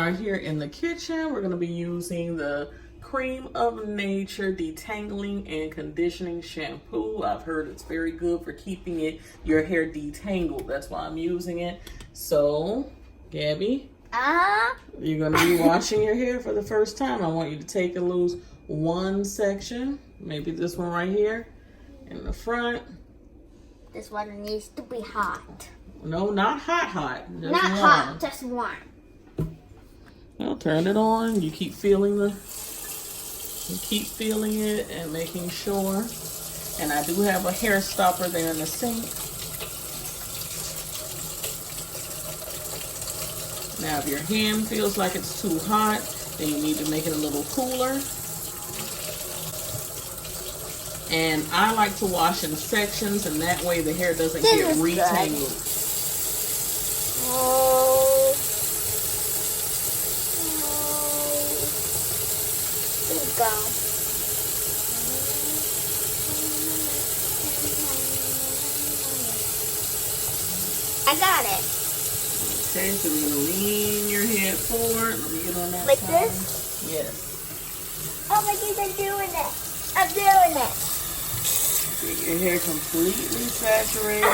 are here in the kitchen. We're going to be using the Creme of Nature Detangling and Conditioning Shampoo. I've heard it's very good for keeping your hair detangled. That's why I'm using it. So, Gabby, you're going to be washing your hair for the first time. I want you to take and lose one section. Maybe this one right here in the front. This one needs to be hot. No, not hot. Just not warm. Hot, just warm. I'll turn it on. You keep feeling it and making sure. And I do have a hair stopper there in the sink. Now, if your hand feels like it's too hot, then you need to make it a little cooler. And I like to wash in sections, and that way the hair doesn't get retangled. Here we go. I got it. Okay, so we're gonna lean your head forward. Let me get on that like side. This? Yes. Oh my goodness, I'm doing it. I'm doing it. Get your hair completely saturated.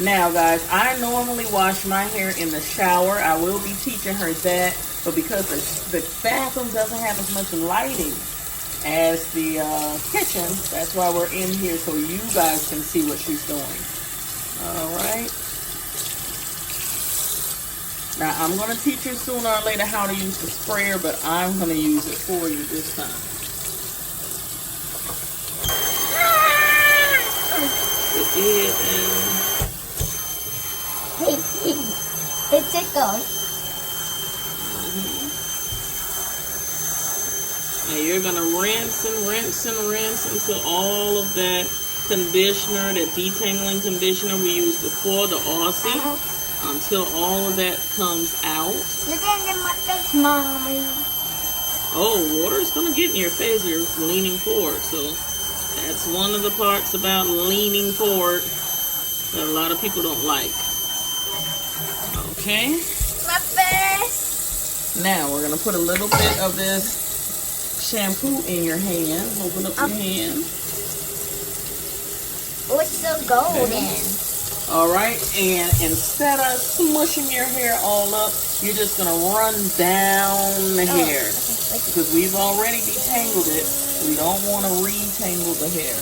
Now, guys, I normally wash my hair in the shower. I will be teaching her that, but because the bathroom doesn't have as much lighting as the kitchen, that's why we're in here, so you guys can see what she's doing. All right. Now, I'm going to teach you sooner or later how to use the sprayer, but I'm going to use it for you this time. It tickles. And you're going to rinse until all of that conditioner, that detangling conditioner we used before, the Aussie, until all of that comes out. Look at my face, Mommy. Oh, water is going to get in your face. You're leaning forward. So that's one of the parts about leaning forward that a lot of people don't like. Okay. My face. Now we're going to put a little bit of this shampoo in your hand. Open up your hand. Oh, it's so golden. All right, and instead of smushing your hair all up, you're just going to run down the hair. Because we've already detangled it. We don't want to retangle the hair.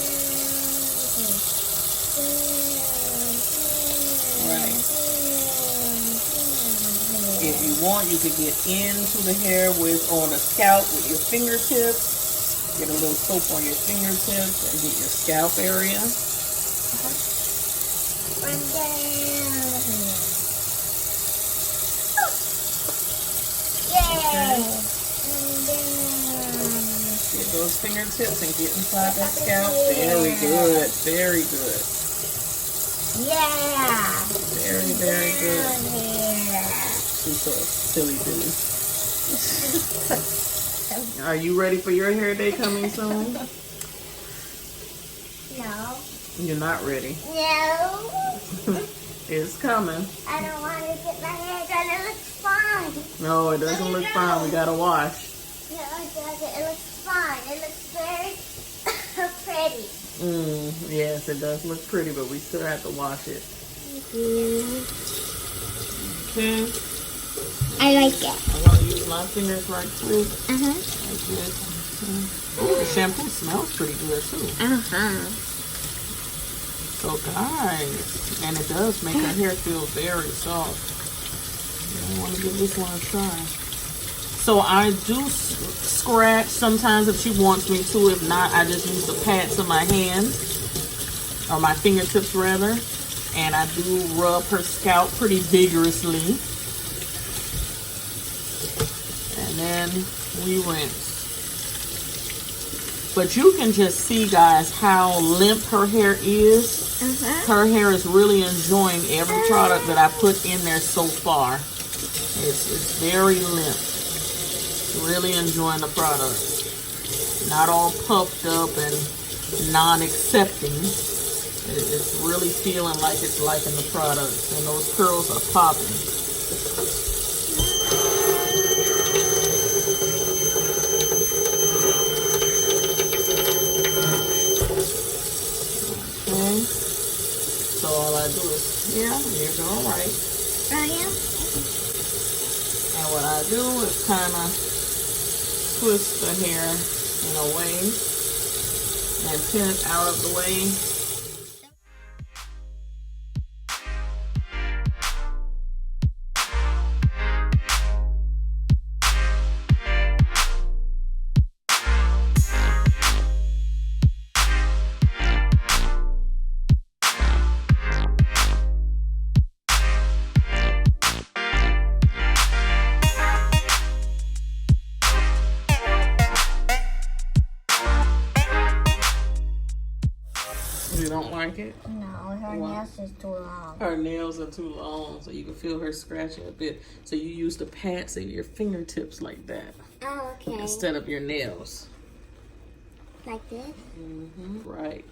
Right. If you want, you could get into the hair on the scalp with your fingertips. Get a little soap on your fingertips and get your scalp area. Run down. Yay! Get those fingertips and get inside that scalp. Very good. Very good. Yeah. Very, very good. She's so silly, Billy. Are you ready for your hair day coming soon? No. You're not ready. No. It's coming. I don't want to get my hair done. It looks fine. No, it doesn't look fine. We gotta wash. No, it doesn't. It looks fine. It looks very pretty. Yes, it does look pretty, but we still have to wash it. Okay. I like it. I'm gonna use my fingers right quick. Like this. Oh, the shampoo smells pretty good too. So guys, and it does make her hair feel very soft. I want to give this one a try. So I do scratch sometimes if she wants me to. If not, I just use the pads of my hands, or my fingertips rather. And I do rub her scalp pretty vigorously. And then we rinse. But you can just see, guys, how limp her hair is. Her hair is really enjoying every product that I put in there so far. It's very limp. Really enjoying the product. Not all puffed up and non-accepting. It's really feeling like it's liking the product. And those curls are popping. Okay. So all I do is, yeah, you're doing right. Oh, yeah? And what I do is kind of twist the hair in a way and pin it out of the way. You don't like it? No, her nails is too long. Her nails are too long, so you can feel her scratching a bit. So you use the pads of your fingertips like that. Oh, okay. Instead of your nails. Like this? Mm-hmm. Right.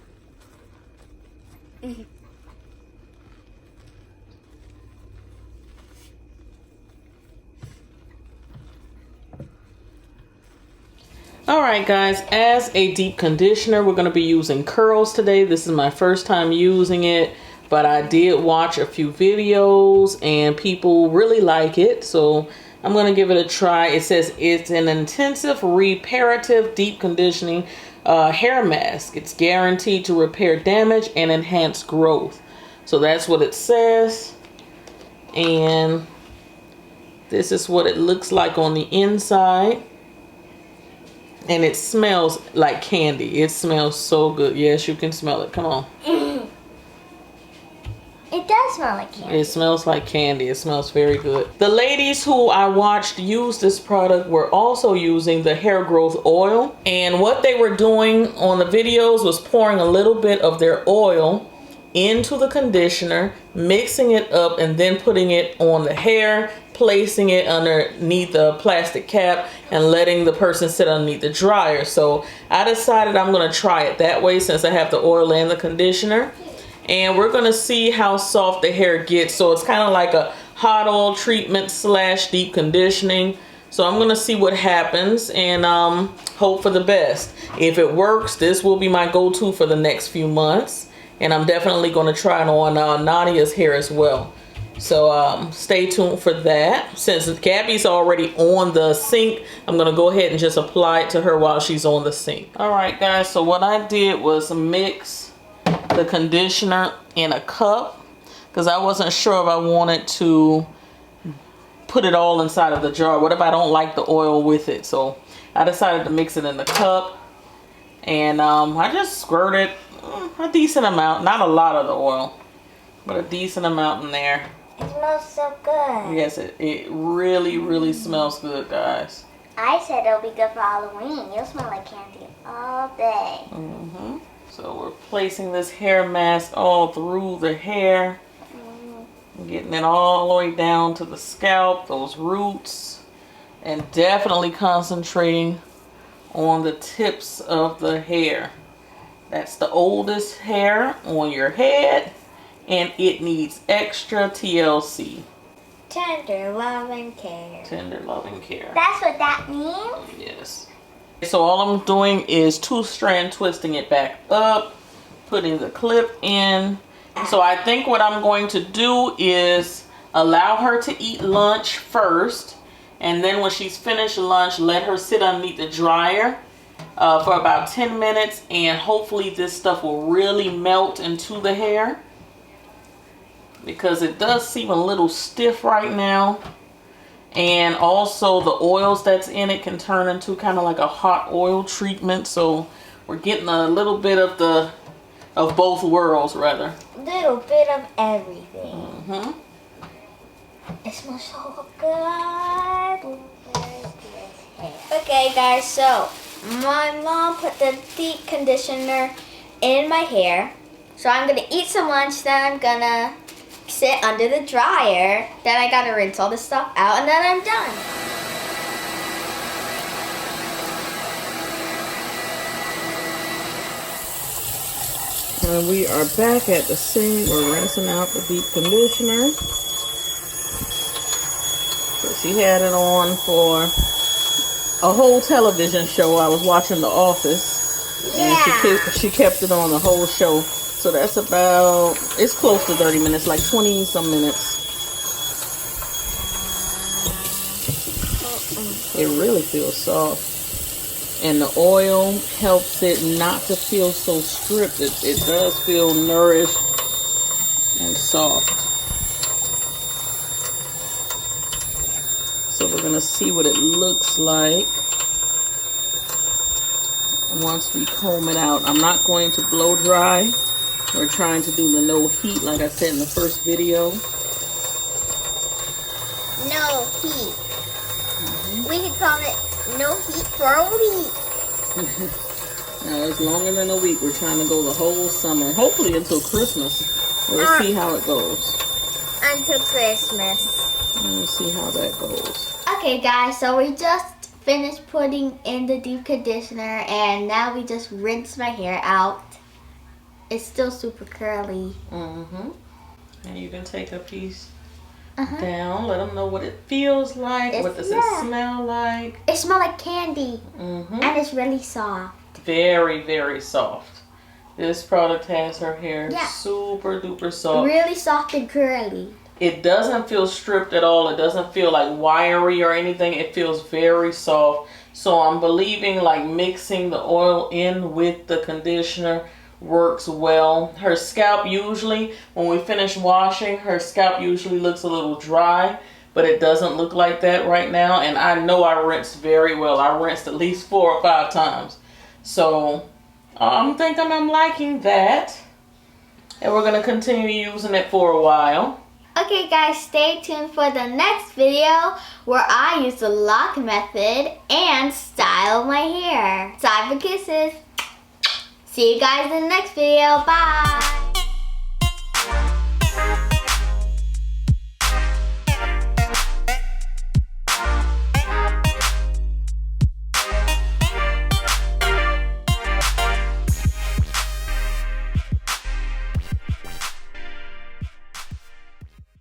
Alright guys, as a deep conditioner, we're going to be using curls today. This is my first time using it, but I did watch a few videos and people really like it, so I'm going to give it a try. It says it's an intensive reparative deep conditioning hair mask. It's guaranteed to repair damage and enhance growth. So that's what it says, and this is what it looks like on the inside. And it smells like candy. It smells so good. Yes, you can smell it. Come on. It does smell like candy. It smells like candy. It smells very good. The ladies who I watched use this product were also using the hair growth oil. And what they were doing on the videos was pouring a little bit of their oil into the conditioner, mixing it up, and then putting it on the hair, placing it underneath the plastic cap, and letting the person sit underneath the dryer. So I decided I'm going to try it that way since I have the oil and the conditioner. And we're going to see how soft the hair gets. So it's kind of like a hot oil treatment / deep conditioning. So I'm going to see what happens and hope for the best. If it works, this will be my go-to for the next few months. And I'm definitely going to try it on Nadia's hair as well. So stay tuned for that. Since Gabby's already on the sink, I'm going to go ahead and just apply it to her while she's on the sink. Alright guys, so what I did was mix the conditioner in a cup, because I wasn't sure if I wanted to put it all inside of the jar. What if I don't like the oil with it? So I decided to mix it in the cup, and I just squirted a decent amount, not a lot of the oil, but a decent amount in there. It smells so good. Yes, it really smells good, guys. I said it'll be good for Halloween. You'll smell like candy all day. So we're placing this hair mask all through the hair, getting it all the way down to the scalp, those roots, and definitely concentrating on the tips of the hair. That's the oldest hair on your head, and it needs extra TLC. Tender love and care. Tender love and care. That's what that means? Yes. So all I'm doing is 2-strand twisting it back up, putting the clip in. So I think what I'm going to do is allow her to eat lunch first, and then when she's finished lunch, let her sit underneath the dryer for about 10 minutes, and hopefully this stuff will really melt into the hair, because it does seem a little stiff right now. And also the oils that's in it can turn into kind of like a hot oil treatment. So we're getting a little bit of both worlds, rather. Little bit of everything. It smells so good. Okay guys, so my mom put the deep conditioner in my hair. So I'm gonna eat some lunch, then I'm gonna sit under the dryer, then I gotta rinse all this stuff out, and then I'm done. And we are back at the sink. We're rinsing out the deep conditioner. She had it on for a whole television show. I was watching The Office, and she kept it on the whole show. So that's about, it's close to 30 minutes, like 20 some minutes. It really feels soft. And the oil helps it not to feel so stripped. It does feel nourished and soft. So we're going to see what it looks like once we comb it out. I'm not going to blow dry. We're trying to do the no heat like I said in the first video. No heat. We could call it no heat for a week. Now it's longer than a week. We're trying to go the whole summer. Hopefully until Christmas. We'll see how it goes. Until Christmas. We'll see how that goes. Okay guys, so we just finished putting in the deep conditioner and now we just rinse my hair out. It's still super curly. And you can take a piece down. Let them know what it feels like. What does it smell like? It smells like candy. And it's really soft. Very, very soft. This product has her hair super duper soft. Really soft and curly. It doesn't feel stripped at all. It doesn't feel like wiry or anything. It feels very soft. So I'm believing like mixing the oil in with the conditioner works well. Her scalp usually, when we finish washing, her scalp usually looks a little dry, but it doesn't look like that right now. And I know I rinsed very well. I rinsed at least 4 or 5 times. So I'm thinking I'm liking that. And we're going to continue using it for a while. Okay guys, stay tuned for the next video where I use the lock method and style my hair. Time for kisses. See you guys in the next video. Bye.